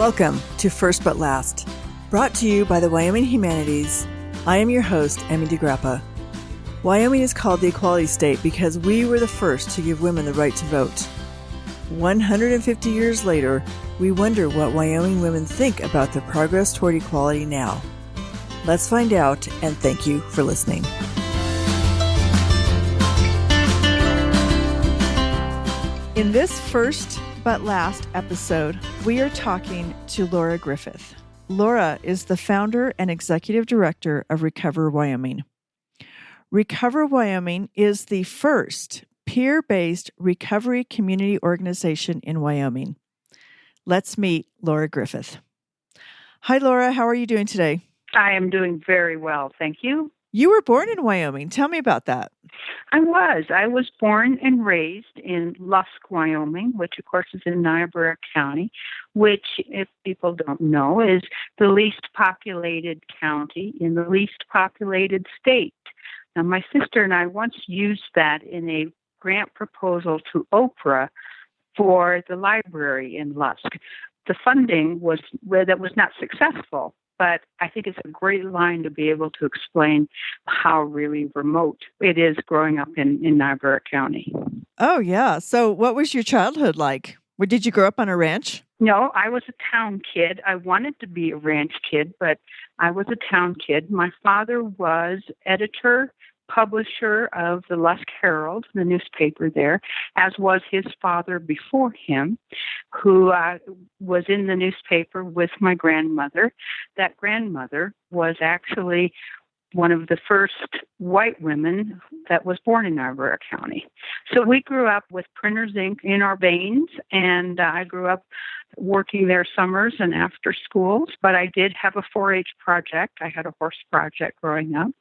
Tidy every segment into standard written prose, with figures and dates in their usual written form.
Welcome to First But Last, brought to you by the Wyoming Humanities. I am your host, Emmy DeGrappa. Wyoming is called the Equality State because we were the first to give women the right to vote. 150 years later, we wonder what Wyoming women think about the progress toward equality now. Let's find out, and thank you for listening. In this First But Last episode, we are talking to Laura Griffith. Laura is the founder and executive director of Recover Wyoming. Recover Wyoming is the first peer-based recovery community organization in Wyoming. Let's meet Laura Griffith. Hi, Laura. How are you doing today? I am doing very well, thank you. You were born in Wyoming. Tell me about that. I was born and raised in Lusk, Wyoming, which of course is in Niobrara County, which, if people don't know, is the least populated county in the least populated state. Now, my sister and I once used that in a grant proposal to Oprah for the library in Lusk. The funding was not successful, but I think it's a great line to be able to explain how really remote it is growing up in Niobrara County. Oh, yeah. So what was your childhood like? Did you grow up on a ranch? No, I was a town kid. I wanted to be a ranch kid, but I was a town kid. My father was editor, publisher of the Lusk Herald, the newspaper there, as was his father before him, who was in the newspaper with my grandmother. That grandmother was actually one of the first white women that was born in Niobrara County. So we grew up with printer's ink in our veins, and I grew up working there summers and after schools, but I did have a 4-H project. I had a horse project growing up.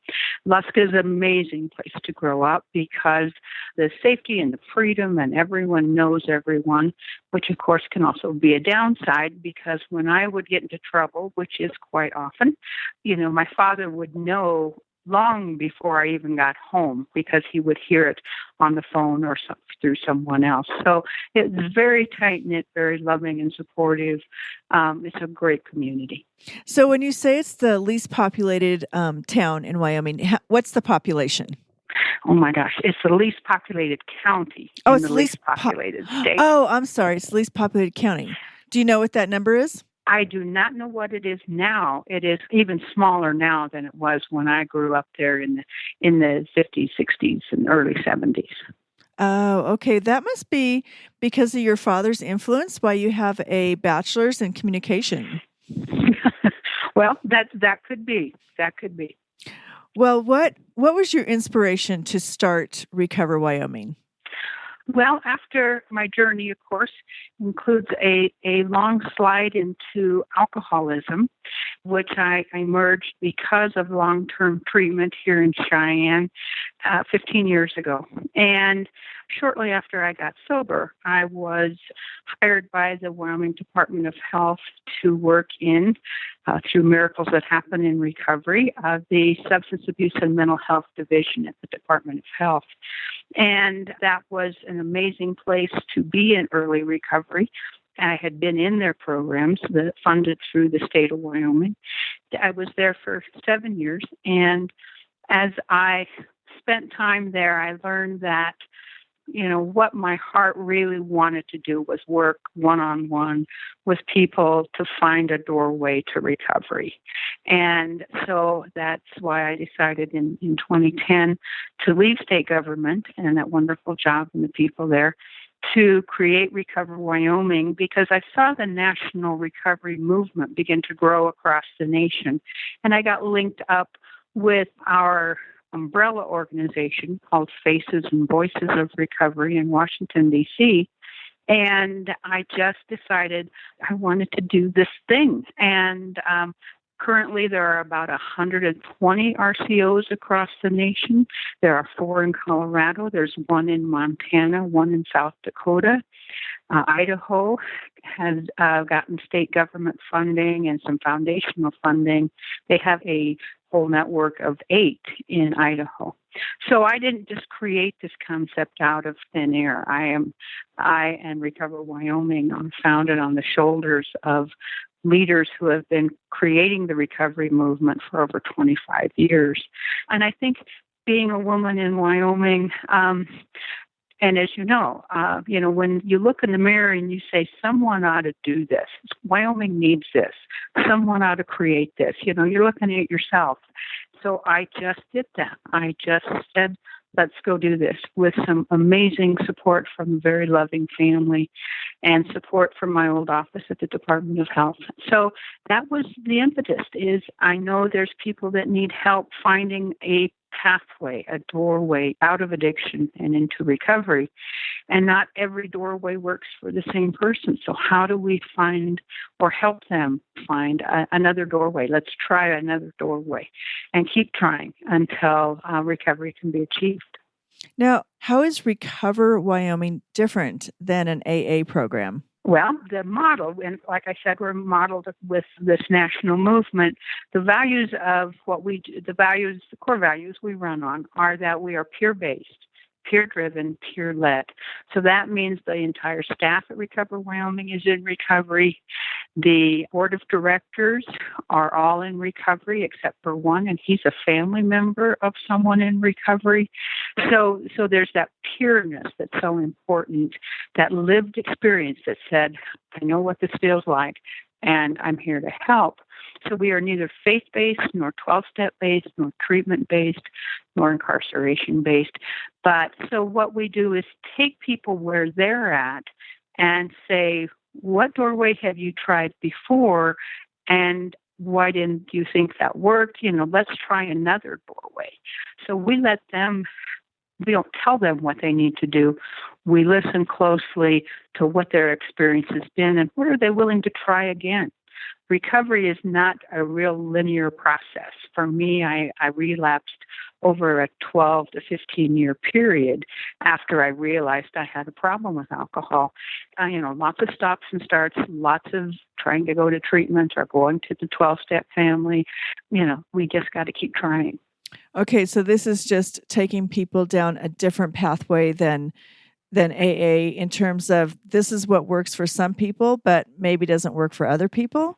Lusk is an amazing place to grow up because the safety and the freedom and everyone knows everyone, which of course can also be a downside because when I would get into trouble, which is quite often, my father would know long before I even got home because he would hear it on the phone or through someone else. So it's very tight-knit, very loving and supportive. It's a great community. So when you say it's the least populated town in Wyoming, what's the population? Oh my gosh, it's the least populated county in the least populated state. Oh, I'm sorry, it's the least populated county. Do you know what that number is? I do not know what it is now. It is even smaller now than it was when I grew up there in the 50s, 60s, and early 70s. Oh, okay. That must be because of your father's influence, why you have a bachelor's in communication. Well, that could be. That could be. Well, what was your inspiration to start Recover Wyoming? Well, after my journey, of course, includes a long slide into alcoholism, which I emerged because of long-term treatment here in Cheyenne 15 years ago. And shortly after I got sober, I was hired by the Wyoming Department of Health to work in, through Miracles That Happen in Recovery, the Substance Abuse and Mental Health Division at the Department of Health. And that was an amazing place to be in early recovery. I had been in their programs that funded through the state of Wyoming. I was there for 7 years, and as I spent time there, I learned that what my heart really wanted to do was work one-on-one with people to find a doorway to recovery. And so that's why I decided in 2010 to leave state government and that wonderful job and the people there to create Recover Wyoming because I saw the national recovery movement begin to grow across the nation. And I got linked up with our umbrella organization called Faces and Voices of Recovery in Washington, D.C., and I just decided I wanted to do this thing. And currently there are about 120 RCOs across the nation. There are 4 in Colorado. There's 1 in Montana, 1 in South Dakota. Idaho has gotten state government funding and some foundational funding. They have a whole network of 8 in Idaho. So I didn't just create this concept out of thin air. I and Recover Wyoming are founded on the shoulders of leaders who have been creating the recovery movement for over 25 years. And I think being a woman in Wyoming, and as you know, when you look in the mirror and you say, someone ought to do this, Wyoming needs this, someone ought to create this, you're looking at yourself. So I just did that. I just said, let's go do this with some amazing support from a very loving family and support from my old office at the Department of Health. So that was the impetus. Is I know there's people that need help finding a pathway, a doorway out of addiction and into recovery. And not every doorway works for the same person. So how do we find or help them find another doorway? Let's try another doorway and keep trying until recovery can be achieved. Now, how is Recover Wyoming different than an AA program? Well, the model, and like I said, we're modeled with this national movement. The values of what we do, the core values we run on are that we are peer-based, peer-driven, peer-led. So that means the entire staff at Recover Wyoming is in recovery. The board of directors are all in recovery except for one, and he's a family member of someone in recovery. So there's that pureness that's so important, that lived experience that said, I know what this feels like, and I'm here to help. So we are neither faith-based, nor 12-step-based, nor treatment-based, nor incarceration-based. But so what we do is take people where they're at and say, what doorway have you tried before, and why didn't you think that worked? Let's try another doorway. So we don't tell them what they need to do. We listen closely to what their experience has been and what are they willing to try again. Recovery is not a real linear process. For me, I relapsed over a 12 to 15-year period after I realized I had a problem with alcohol. Lots of stops and starts, lots of trying to go to treatment or going to the 12-step family. We just got to keep trying. Okay, so this is just taking people down a different pathway than AA in terms of this is what works for some people, but maybe doesn't work for other people?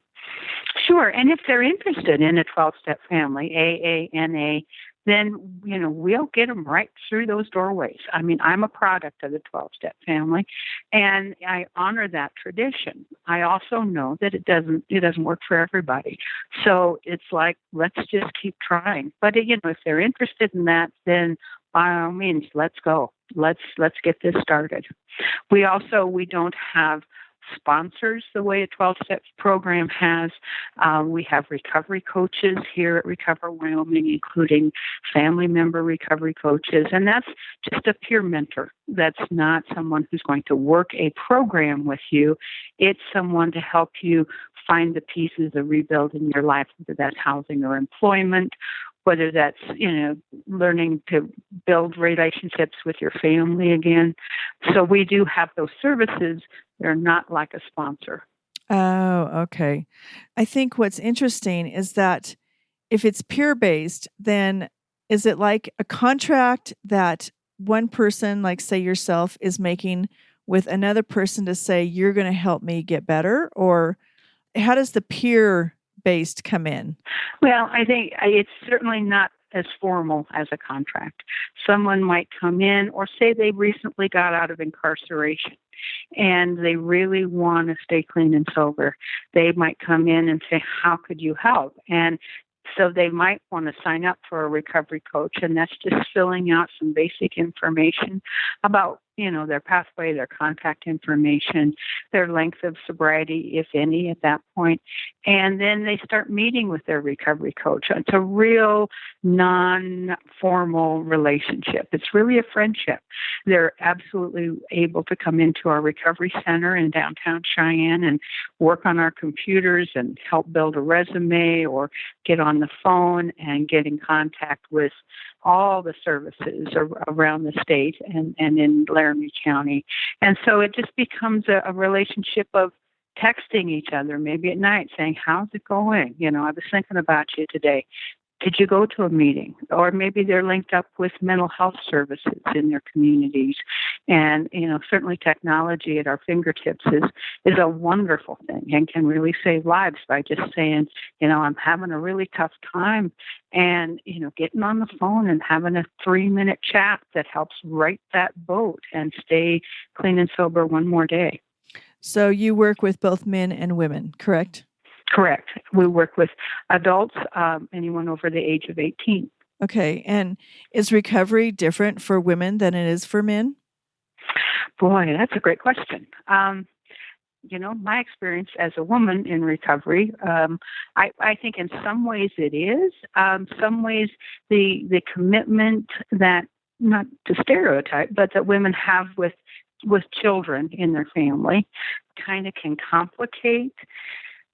Sure, and if they're interested in a 12-step family, AA, NA, then, we'll get them right through those doorways. I mean, I'm a product of the 12-step family, and I honor that tradition. I also know that it doesn't work for everybody. So it's like, let's just keep trying. But, if they're interested in that, then by all means, let's go. Let's get this started. We don't have sponsors the way a 12-step program has. We have recovery coaches here at Recover Wyoming, including family member recovery coaches, and that's just a peer mentor. That's not someone who's going to work a program with you. It's someone to help you find the pieces of rebuilding your life, whether that's housing or employment, whether that's, learning to build relationships with your family again. So we do have those services. They're not like a sponsor. Oh, okay. I think what's interesting is that if it's peer-based, then is it like a contract that one person, like say yourself, is making with another person to say, you're going to help me get better? Or how does the peer-based come in? Well, I think it's certainly not as formal as a contract. Someone might come in or say they recently got out of incarceration and they really want to stay clean and sober. They might come in and say, how could you help? And so they might want to sign up for a recovery coach, and that's just filling out some basic information about, their pathway, their contact information, their length of sobriety, if any, at that point. And then they start meeting with their recovery coach. It's a real non-formal relationship. It's really a friendship. They're absolutely able to come into our recovery center in downtown Cheyenne and work on our computers and help build a resume or get on the phone and get in contact with all the services around the state and in Laramie County. And so it just becomes a relationship of texting each other, maybe at night, saying, how's it going? I was thinking about you today. Did you go to a meeting? Or maybe they're linked up with mental health services in their communities. And, certainly technology at our fingertips is a wonderful thing and can really save lives by just saying, I'm having a really tough time. And, getting on the phone and having a 3-minute chat that helps right that boat and stay clean and sober one more day. So you work with both men and women, correct? Correct. We work with adults, anyone over the age of 18. Okay. And is recovery different for women than it is for men? Boy, that's a great question. My experience as a woman in recovery, I think in some ways it is. Some ways the commitment that, not to stereotype, but that women have with children in their family kind of can complicate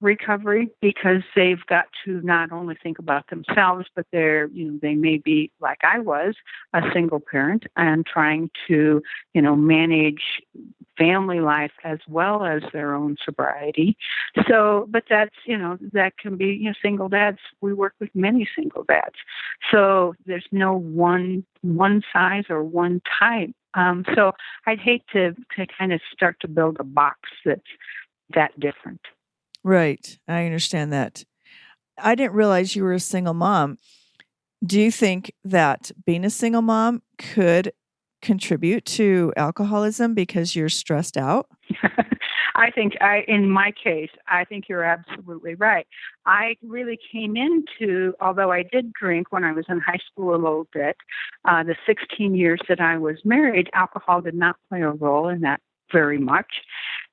recovery because they've got to not only think about themselves, but they may be, like I was, a single parent and trying to, manage family life as well as their own sobriety. So, but that's, that can be, single dads. We work with many single dads. So there's no one size or one type. So I'd hate to kind of start to build a box that's that different. Right. I understand that. I didn't realize you were a single mom. Do you think that being a single mom could contribute to alcoholism because you're stressed out? In my case, I think you're absolutely right. I really came into, although I did drink when I was in high school a little bit, the 16 years that I was married, alcohol did not play a role in that very much.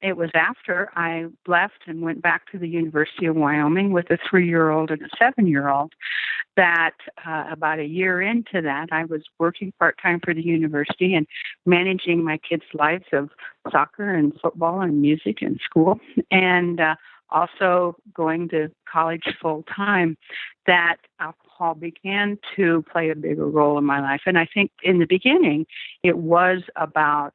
It was after I left and went back to the University of Wyoming with a 3-year-old and a 7-year-old that about a year into that, I was working part-time for the university and managing my kids' lives of soccer and football and music and school, and also going to college full-time, that alcohol began to play a bigger role in my life. And I think in the beginning, it was about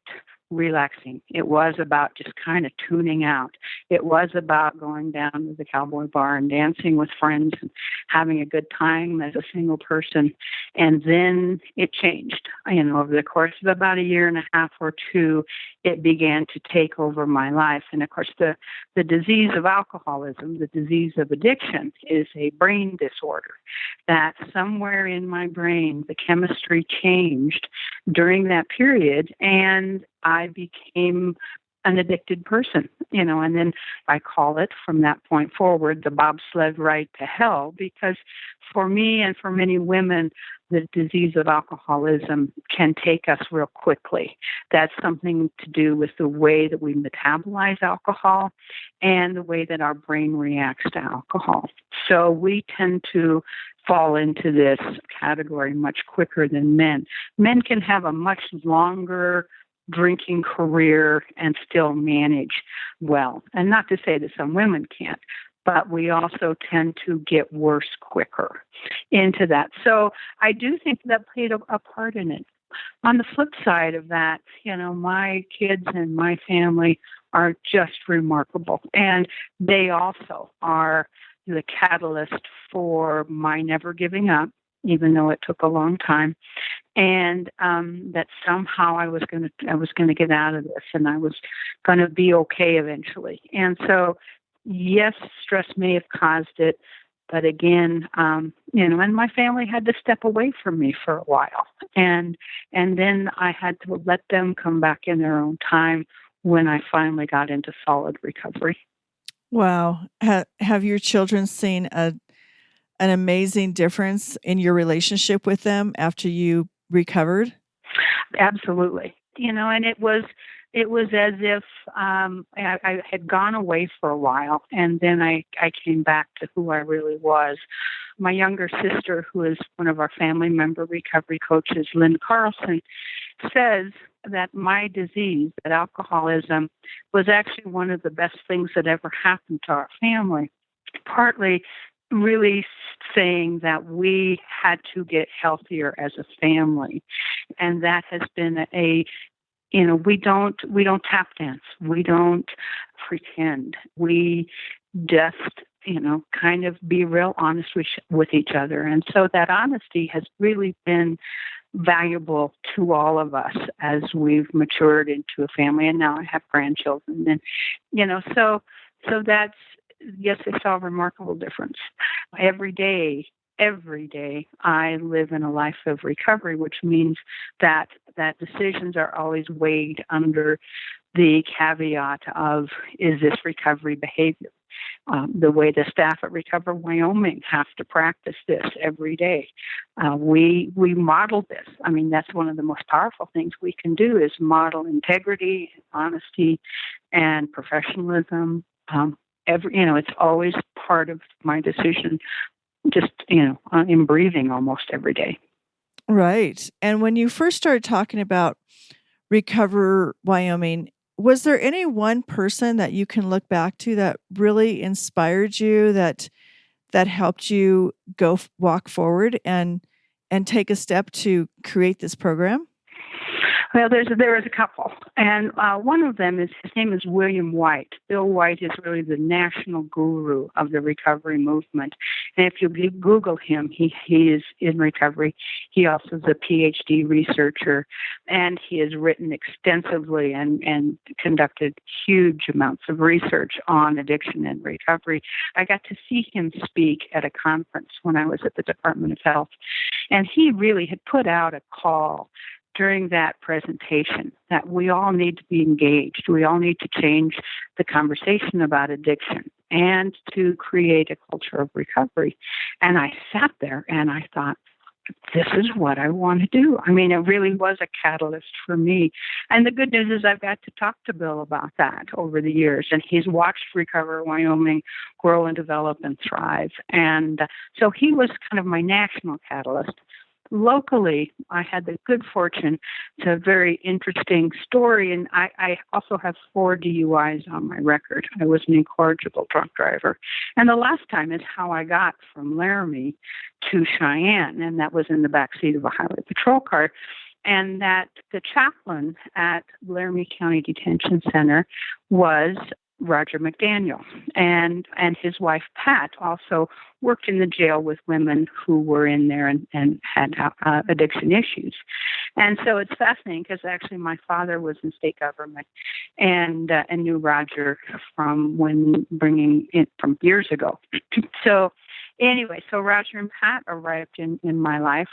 relaxing. It was about just kind of tuning out. It was about going down to the cowboy bar and dancing with friends and having a good time as a single person. And then it changed. Over the course of about a year and a half or two, it began to take over my life. And of course, the disease of alcoholism, the disease of addiction, is a brain disorder that somewhere in my brain, the chemistry changed during that period, and I became an addicted person, and then I call it from that point forward the bobsled ride to hell, because for me and for many women, the disease of alcoholism can take us real quickly. That's something to do with the way that we metabolize alcohol and the way that our brain reacts to alcohol. So we tend to fall into this category much quicker than men. Men can have a much longer drinking career and still manage well. And not to say that some women can't, but we also tend to get worse quicker into that. So I do think that played a part in it. On the flip side of that, my kids and my family are just remarkable. And they also are the catalyst for my never giving up, even though it took a long time, and that somehow I was going to get out of this, and I was going to be okay eventually. And so, yes, stress may have caused it, but again, and my family had to step away from me for a while, and then I had to let them come back in their own time when I finally got into solid recovery. Wow. Have your children seen an amazing difference in your relationship with them after you recovered? Absolutely. And it was as if I had gone away for a while, and then I came back to who I really was. My younger sister, who is one of our family member recovery coaches, Lynn Carlson, says that my disease, that alcoholism, was actually one of the best things that ever happened to our family. Partly really saying that we had to get healthier as a family. And that has been we don't tap dance. We don't pretend. We just kind of be real honest with each other. And so that honesty has really been valuable to all of us as we've matured into a family, and now I have grandchildren. And, so that's, yes, I saw a remarkable difference. Every day, I live in a life of recovery, which means that decisions are always weighed under the caveat of, is this recovery behavior? The way the staff at Recover Wyoming have to practice this every day. We model this. I mean, that's one of the most powerful things we can do is model integrity, honesty, and professionalism. It's always part of my decision, just, in breathing almost every day. Right. And when you first started talking about Recover Wyoming, was there any one person that you can look back to that really inspired you, that helped you walk forward and take a step to create this program? Well, there is a couple, and one of them his name is William White. Bill White is really the national guru of the recovery movement, and if you Google him, he is in recovery. He also is a PhD researcher, and he has written extensively and conducted huge amounts of research on addiction and recovery. I got to see him speak at a conference when I was at the Department of Health, and he really had put out a call during that presentation that we all need to be engaged. We all need to change the conversation about addiction and to create a culture of recovery. And I sat there and I thought, this is what I want to do. I mean, it really was a catalyst for me. And the good news is I've got to talk to Bill about that over the years. And he's watched Recover Wyoming grow and develop and thrive. And so he was kind of my national catalyst. Locally, I had the good fortune. It's a very interesting story, and I also have 4 DUIs on my record. I was an incorrigible drunk driver. And the last time is how I got from Laramie to Cheyenne, and that was in the backseat of a highway patrol car. And that the chaplain at Laramie County Detention Center was Roger McDaniel, and his wife Pat also worked in the jail with women who were in there and had addiction issues. And so it's fascinating because actually my father was in state government and knew Roger from from years ago. So anyway, so Roger and Pat arrived in my life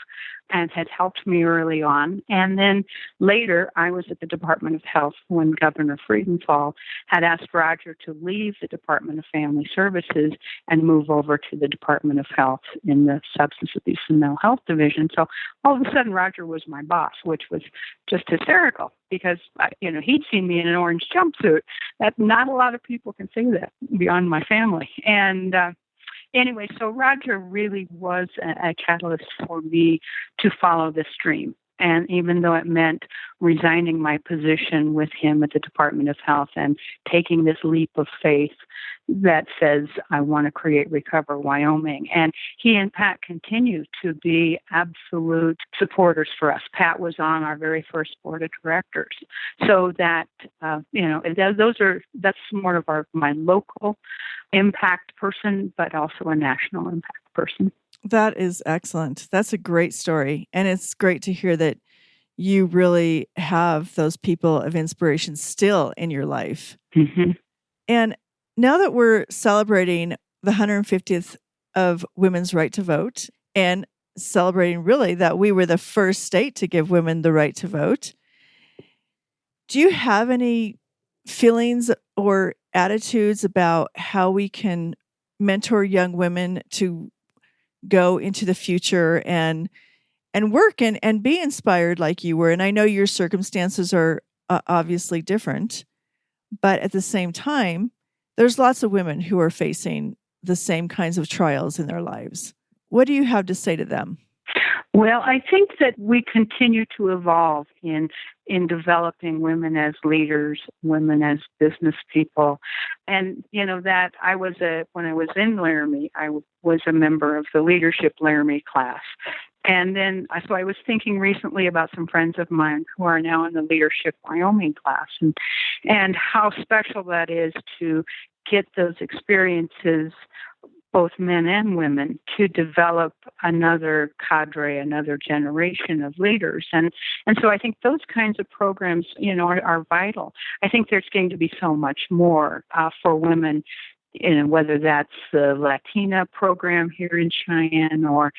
and had helped me early on. And then later, I was at the Department of Health when Governor Freudenthal had asked Roger to leave the Department of Family Services and move over to the Department of Health in the Substance Abuse and Mental Health Division. So all of a sudden, Roger was my boss, which was just hysterical because, he'd seen me in an orange jumpsuit. That not a lot of people can say that beyond my family. And anyway, so Roger really was a catalyst for me to follow this stream. And even though it meant resigning my position with him at the Department of Health and taking this leap of faith that says, I want to create Recover Wyoming. And he and Pat continue to be absolute supporters for us. Pat was on our very first board of directors. So that, that's more of my local impact person, but also a national impact person. That is excellent. That's a great story. And it's great to hear that you really have those people of inspiration still in your life. Mm-hmm. And now that we're celebrating the 150th of women's right to vote and celebrating really that we were the first state to give women the right to vote, do you have any feelings or attitudes about how we can mentor young women to go into the future and work and be inspired like you were? And I know your circumstances are obviously different, but at the same time, there's lots of women who are facing the same kinds of trials in their lives. What do you have to say to them? Well, I think that we continue to evolve in developing women as leaders, women as business people. And, that when I was in Laramie, I was a member of the Leadership Laramie class. And then, so I was thinking recently about some friends of mine who are now in the Leadership Wyoming class and how special that is to get those experiences both men and women, to develop another cadre, another generation of leaders. And so I think those kinds of programs, are vital. I think there's going to be so much more for women, whether that's the Latina program here in Cheyenne or,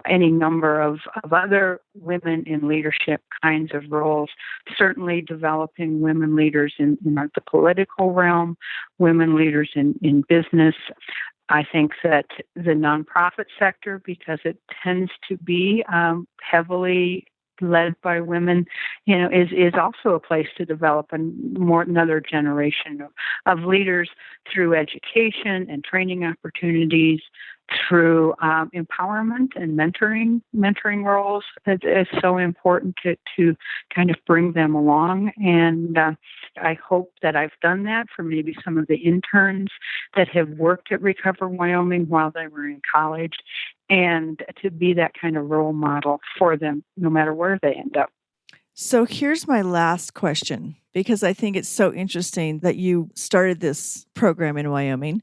any number of other women in leadership kinds of roles, certainly developing women leaders in the political realm, women leaders in business. I think that the nonprofit sector, because it tends to be heavily led by women, is also a place to develop another generation of leaders through education and training opportunities, through empowerment and mentoring roles. It's so important to kind of bring them along. And I hope that I've done that for maybe some of the interns that have worked at Recover Wyoming while they were in college, and to be that kind of role model for them, no matter where they end up. So here's my last question, because I think it's so interesting that you started this program in Wyoming.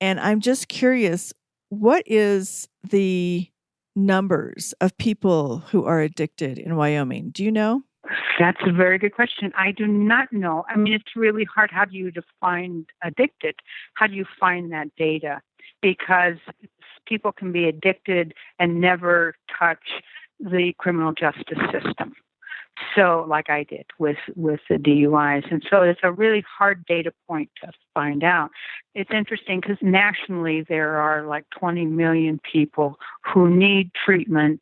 And I'm just curious, what is the numbers of people who are addicted in Wyoming? Do you know? That's a very good question. I do not know. I mean, it's really hard. How do you define addicted? How do you find that data? Because people can be addicted and never touch the criminal justice system. So, like I did with the DUIs. And so it's a really hard data point to find out. It's interesting because nationally there are like 20 million people who need treatment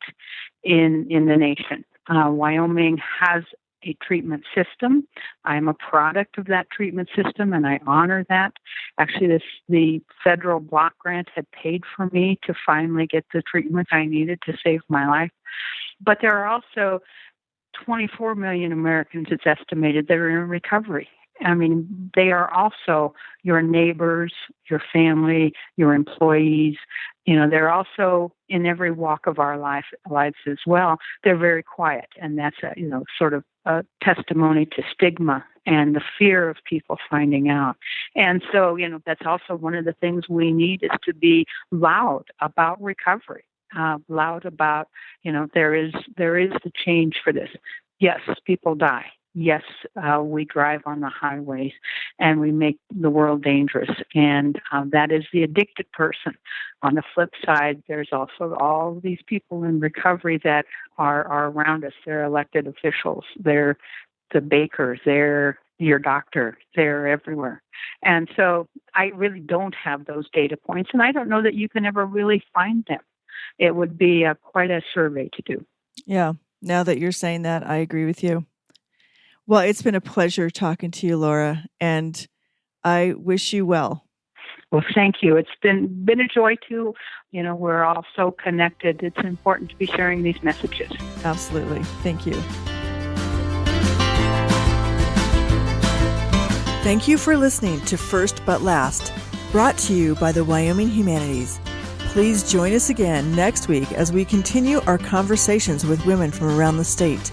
in the nation. Wyoming has a treatment system. I'm a product of that treatment system, and I honor that. Actually, the federal block grant had paid for me to finally get the treatment I needed to save my life. But there are also 24 million Americans, it's estimated, that are in recovery. I mean, they are also your neighbors, your family, your employees. They're also in every walk of our lives as well. They're very quiet, and that's sort of a testimony to stigma and the fear of people finding out. And so, that's also one of the things we need, is to be loud about recovery. Loud about, there is the change for this. Yes, people die. Yes, we drive on the highways and we make the world dangerous. And that is the addicted person. On the flip side, there's also all these people in recovery that are around us. They're elected officials. They're the baker. They're your doctor. They're everywhere. And so I really don't have those data points. And I don't know that you can ever really find them. It would be quite a survey to do. Yeah. Now that you're saying that, I agree with you. Well, it's been a pleasure talking to you, Laura, and I wish you well. Well, thank you. It's been a joy too. We're all so connected. It's important to be sharing these messages. Absolutely. Thank you. Thank you for listening to First But Last, brought to you by the Wyoming Humanities. Please join us again next week as we continue our conversations with women from around the state.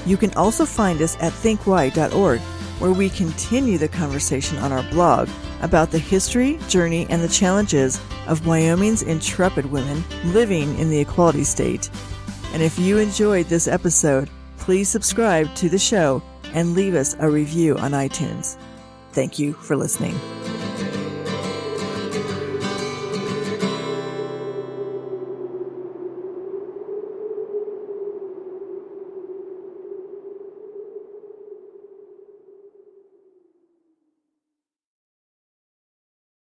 You can also find us at thinkwy.org, where we continue the conversation on our blog about the history, journey, and the challenges of Wyoming's intrepid women living in the equality state. And if you enjoyed this episode, please subscribe to the show and leave us a review on iTunes. Thank you for listening.